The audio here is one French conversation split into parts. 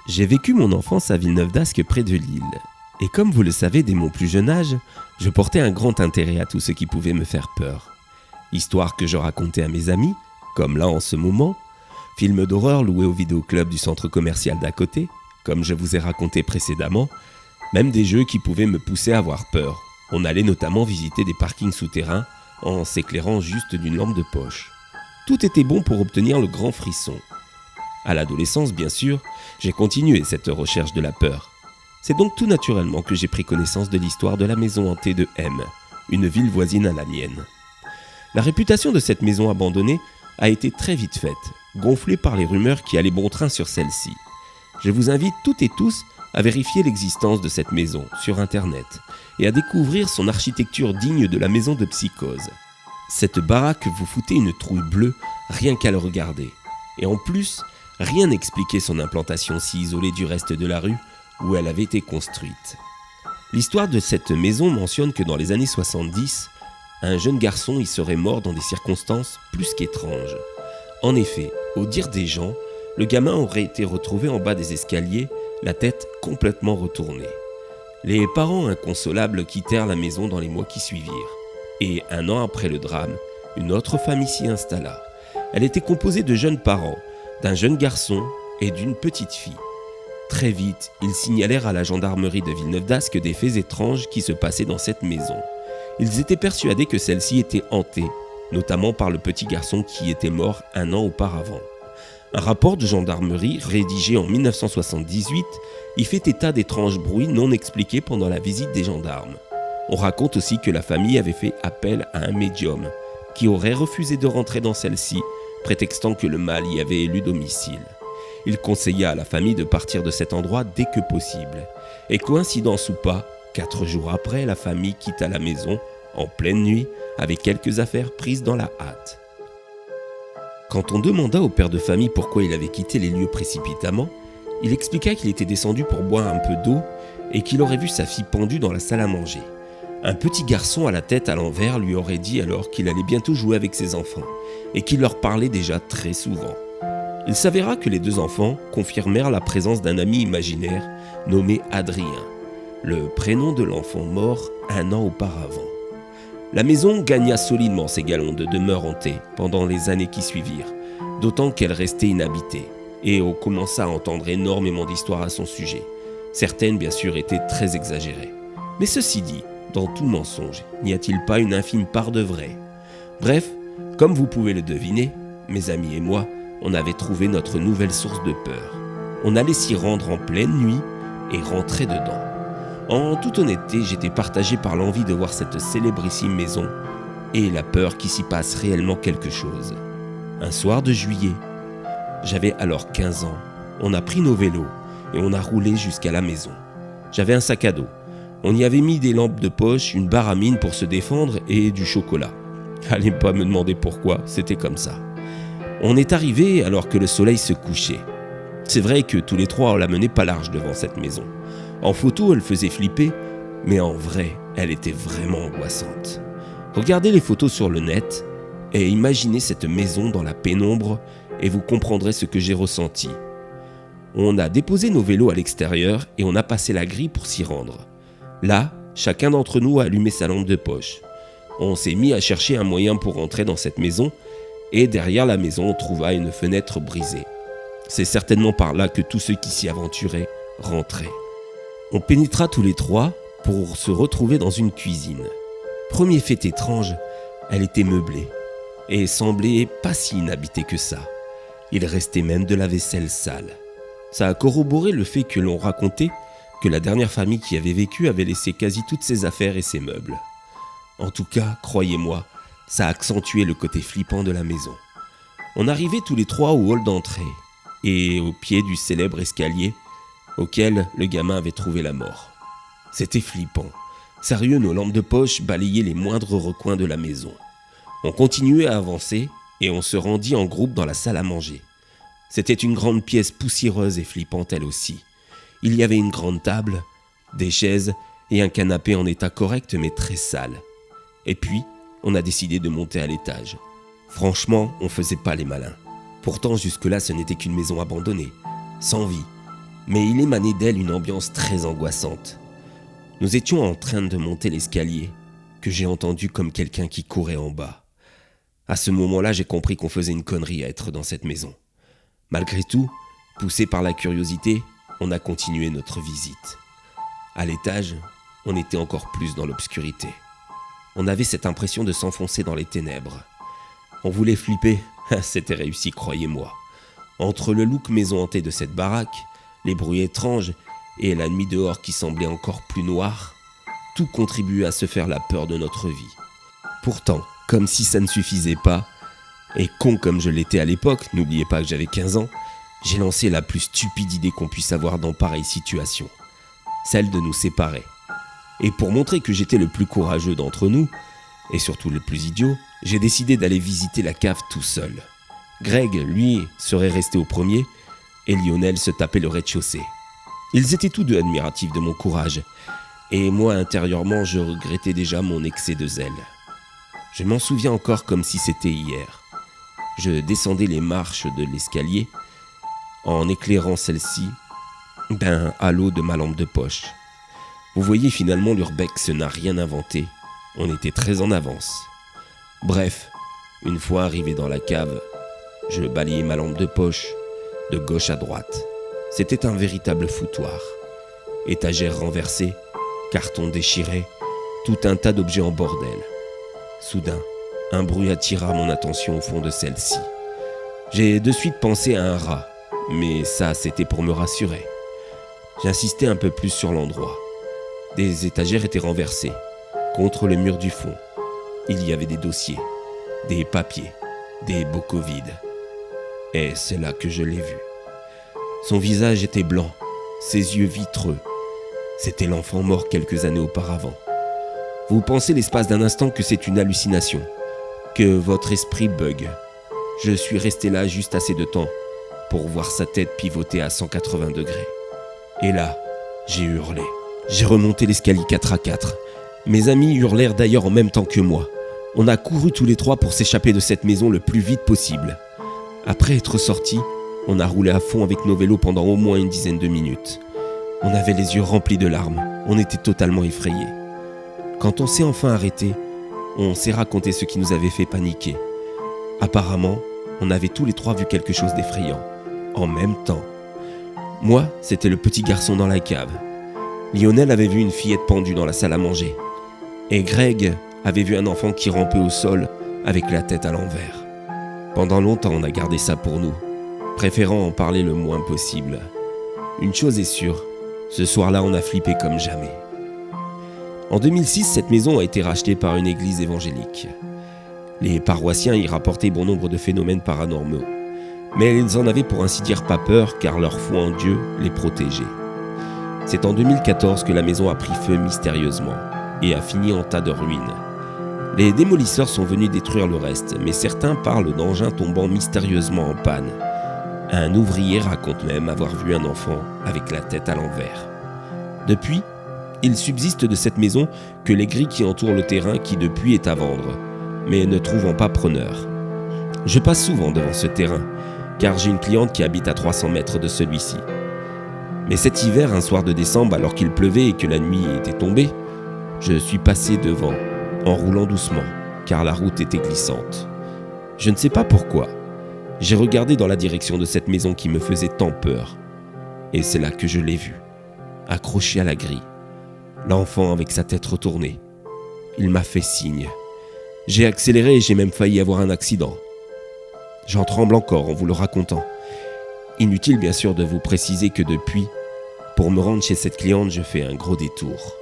J'ai vécu mon enfance à Villeneuve-d'Ascq près de Lille. Et comme vous le savez, dès mon plus jeune âge, je portais un grand intérêt à tout ce qui pouvait me faire peur. Histoires que je racontais à mes amis, comme là en ce moment, films d'horreur loués au vidéoclub du centre commercial d'à côté, comme je vous ai raconté précédemment, même des jeux qui pouvaient me pousser à avoir peur. On allait notamment visiter des parkings souterrains en s'éclairant juste d'une lampe de poche. Tout était bon pour obtenir le grand frisson. À l'adolescence, bien sûr, j'ai continué cette recherche de la peur. C'est donc tout naturellement que j'ai pris connaissance de l'histoire de la maison hantée de M, une ville voisine à la mienne. La réputation de cette maison abandonnée a été très vite faite, gonflée par les rumeurs qui allaient bon train sur celle-ci. Je vous invite toutes et tous à vérifier l'existence de cette maison sur internet et à découvrir son architecture digne de la maison de Psychose. Cette baraque vous foutait une trouille bleue rien qu'à le regarder. Et en plus, rien n'expliquait son implantation si isolée du reste de la rue où elle avait été construite. L'histoire de cette maison mentionne que dans les années 70, un jeune garçon y serait mort dans des circonstances plus qu'étranges. En effet, au dire des gens, le gamin aurait été retrouvé en bas des escaliers, la tête complètement retournée. Les parents inconsolables quittèrent la maison dans les mois qui suivirent. Et 1 an après le drame, une autre famille s'y installa. Elle était composée de jeunes parents, d'un jeune garçon et d'une petite fille. Très vite, ils signalèrent à la gendarmerie de Villeneuve-d'Ascq des faits étranges qui se passaient dans cette maison. Ils étaient persuadés que celle-ci était hantée, notamment par le petit garçon qui était mort 1 an auparavant. Un rapport de gendarmerie rédigé en 1978 y fait état d'étranges bruits non expliqués pendant la visite des gendarmes. On raconte aussi que la famille avait fait appel à un médium qui aurait refusé de rentrer dans celle-ci, prétextant que le mal y avait élu domicile. Il conseilla à la famille de partir de cet endroit dès que possible. Et coïncidence ou pas, 4 jours après, la famille quitta la maison, en pleine nuit, avec quelques affaires prises dans la hâte. Quand on demanda au père de famille pourquoi il avait quitté les lieux précipitamment, il expliqua qu'il était descendu pour boire un peu d'eau et qu'il aurait vu sa fille pendue dans la salle à manger. Un petit garçon à la tête à l'envers lui aurait dit alors qu'il allait bientôt jouer avec ses enfants et qu'il leur parlait déjà très souvent. Il s'avéra que les 2 enfants confirmèrent la présence d'un ami imaginaire nommé Adrien, le prénom de l'enfant mort 1 an auparavant. La maison gagna solidement ses galons de demeure hantée pendant les années qui suivirent, d'autant qu'elle restait inhabitée, et on commença à entendre énormément d'histoires à son sujet. Certaines, bien sûr, étaient très exagérées. Mais ceci dit, dans tout mensonge, n'y a-t-il pas une infime part de vrai ? Bref, comme vous pouvez le deviner, mes amis et moi, on avait trouvé notre nouvelle source de peur. On allait s'y rendre en pleine nuit et rentrer dedans. En toute honnêteté, j'étais partagé par l'envie de voir cette célébrissime maison et la peur qu'il s'y passe réellement quelque chose. Un soir de juillet, j'avais alors 15 ans, on a pris nos vélos et on a roulé jusqu'à la maison. J'avais un sac à dos. On y avait mis des lampes de poche, une barre à mine pour se défendre et du chocolat. Allez pas me demander pourquoi, c'était comme ça. On est arrivé alors que le soleil se couchait. C'est vrai que tous les 3 on la menait pas large devant cette maison. En photo, elle faisait flipper, mais en vrai, elle était vraiment angoissante. Regardez les photos sur le net et imaginez cette maison dans la pénombre et vous comprendrez ce que j'ai ressenti. On a déposé nos vélos à l'extérieur et on a passé la grille pour s'y rendre. Là, chacun d'entre nous a allumé sa lampe de poche. On s'est mis à chercher un moyen pour rentrer dans cette maison et derrière la maison, on trouva une fenêtre brisée. C'est certainement par là que tous ceux qui s'y aventuraient rentraient. On pénétra tous les 3 pour se retrouver dans une cuisine. Premier fait étrange, elle était meublée et semblait pas si inhabitée que ça. Il restait même de la vaisselle sale. Ça a corroboré le fait que l'on racontait que la dernière famille qui avait vécu avait laissé quasi toutes ses affaires et ses meubles. En tout cas, croyez-moi, ça a accentué le côté flippant de la maison. On arrivait tous les 3 au hall d'entrée et au pied du célèbre escalier auquel le gamin avait trouvé la mort. C'était flippant. Sérieux, nos lampes de poche balayaient les moindres recoins de la maison. On continuait à avancer et on se rendit en groupe dans la salle à manger. C'était une grande pièce poussiéreuse et flippante elle aussi. Il y avait une grande table, des chaises et un canapé en état correct mais très sale. Et puis, on a décidé de monter à l'étage. Franchement, on faisait pas les malins. Pourtant, jusque-là, ce n'était qu'une maison abandonnée, sans vie. mais il émanait d'elle une ambiance très angoissante. Nous étions en train de monter l'escalier, que j'ai entendu comme quelqu'un qui courait en bas. À ce moment-là, j'ai compris qu'on faisait une connerie à être dans cette maison. Malgré tout, poussé par la curiosité, on a continué notre visite. À l'étage, on était encore plus dans l'obscurité. On avait cette impression de s'enfoncer dans les ténèbres. On voulait flipper, c'était réussi, croyez-moi. Entre le look maison hantée de cette baraque, les bruits étranges et la nuit dehors qui semblait encore plus noire, tout contribuait à se faire la peur de notre vie. Pourtant, comme si ça ne suffisait pas, et con comme je l'étais à l'époque, n'oubliez pas que j'avais 15 ans, j'ai lancé la plus stupide idée qu'on puisse avoir dans pareille situation, celle de nous séparer. Et pour montrer que j'étais le plus courageux d'entre nous, et surtout le plus idiot, j'ai décidé d'aller visiter la cave tout seul. Greg, lui, serait resté au premier, et Lionel se tapait le rez-de-chaussée. Ils étaient tous deux admiratifs de mon courage, et moi intérieurement je regrettais déjà mon excès de zèle. Je m'en souviens encore comme si c'était hier. Je descendais les marches de l'escalier en éclairant celle-ci d'un halo de ma lampe de poche. Vous voyez, finalement l'urbex n'a rien inventé, on était très en avance. Bref, une fois arrivé dans la cave, je balayais ma lampe de poche de gauche à droite. C'était un véritable foutoir. Étagères renversées, cartons déchirés, tout un tas d'objets en bordel. Soudain, un bruit attira mon attention au fond de celle-ci. J'ai de suite pensé à un rat, mais ça c'était pour me rassurer. J'insistais un peu plus sur l'endroit. Des étagères étaient renversées. Contre le mur du fond, il y avait des dossiers, des papiers, des bocaux vides. Et c'est là que je l'ai vu. Son visage était blanc, ses yeux vitreux. C'était l'enfant mort quelques années auparavant. Vous pensez l'espace d'un instant que c'est une hallucination, que votre esprit bug. Je suis resté là juste assez de temps pour voir sa tête pivoter à 180 degrés. Et là, j'ai hurlé. J'ai remonté l'escalier 4 à 4. Mes amis hurlèrent d'ailleurs en même temps que moi. On a couru tous les trois pour s'échapper de cette maison le plus vite possible. Après être sortis, on a roulé à fond avec nos vélos pendant au moins une dizaine de minutes. On avait les yeux remplis de larmes, on était totalement effrayés. Quand on s'est enfin arrêté, on s'est raconté ce qui nous avait fait paniquer. Apparemment, on avait tous les trois vu quelque chose d'effrayant, en même temps. Moi, c'était le petit garçon dans la cave. Lionel avait vu une fillette pendue dans la salle à manger. Et Greg avait vu un enfant qui rampait au sol avec la tête à l'envers. Pendant longtemps, on a gardé ça pour nous, préférant en parler le moins possible. Une chose est sûre, ce soir-là, on a flippé comme jamais. En 2006, cette maison a été rachetée par une église évangélique. Les paroissiens y rapportaient bon nombre de phénomènes paranormaux. Mais ils en avaient pour ainsi dire pas peur, car leur foi en Dieu les protégeait. C'est en 2014 que la maison a pris feu mystérieusement et a fini en tas de ruines. Les démolisseurs sont venus détruire le reste, mais certains parlent d'engins tombant mystérieusement en panne. Un ouvrier raconte même avoir vu un enfant avec la tête à l'envers. Depuis, il subsiste de cette maison que les grilles qui entourent le terrain qui depuis est à vendre, mais ne trouvant pas preneur. Je passe souvent devant ce terrain, car j'ai une cliente qui habite à 300 mètres de celui-ci. Mais cet hiver, un soir de décembre, alors qu'il pleuvait et que la nuit était tombée, je suis passé devant, en roulant doucement, car la route était glissante. Je ne sais pas pourquoi. J'ai regardé dans la direction de cette maison qui me faisait tant peur. Et c'est là que je l'ai vu, accroché à la grille. L'enfant avec sa tête retournée. Il m'a fait signe. J'ai accéléré et j'ai même failli avoir un accident. J'en tremble encore en vous le racontant. Inutile bien sûr de vous préciser que depuis, pour me rendre chez cette cliente, je fais un gros détour.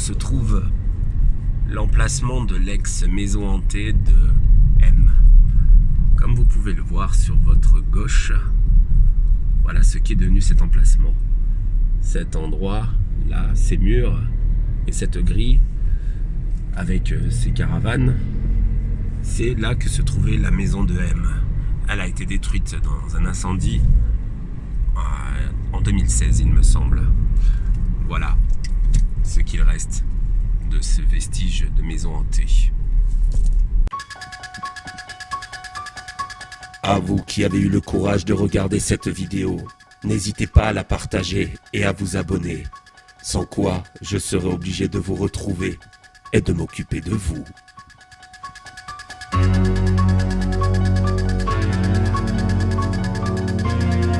se trouve l'emplacement de l'ex-maison hantée de M. Comme vous pouvez le voir sur votre gauche, voilà ce qui est devenu cet emplacement. Cet endroit, là, ces murs et cette grille avec ces caravanes, c'est là que se trouvait la maison de M. Elle a été détruite dans un incendie en 2016, il me semble. Voilà ce qu'il reste de ce vestige de maison hantée. À vous qui avez eu le courage de regarder cette vidéo, n'hésitez pas à la partager et à vous abonner. Sans quoi, je serai obligé de vous retrouver et de m'occuper de vous.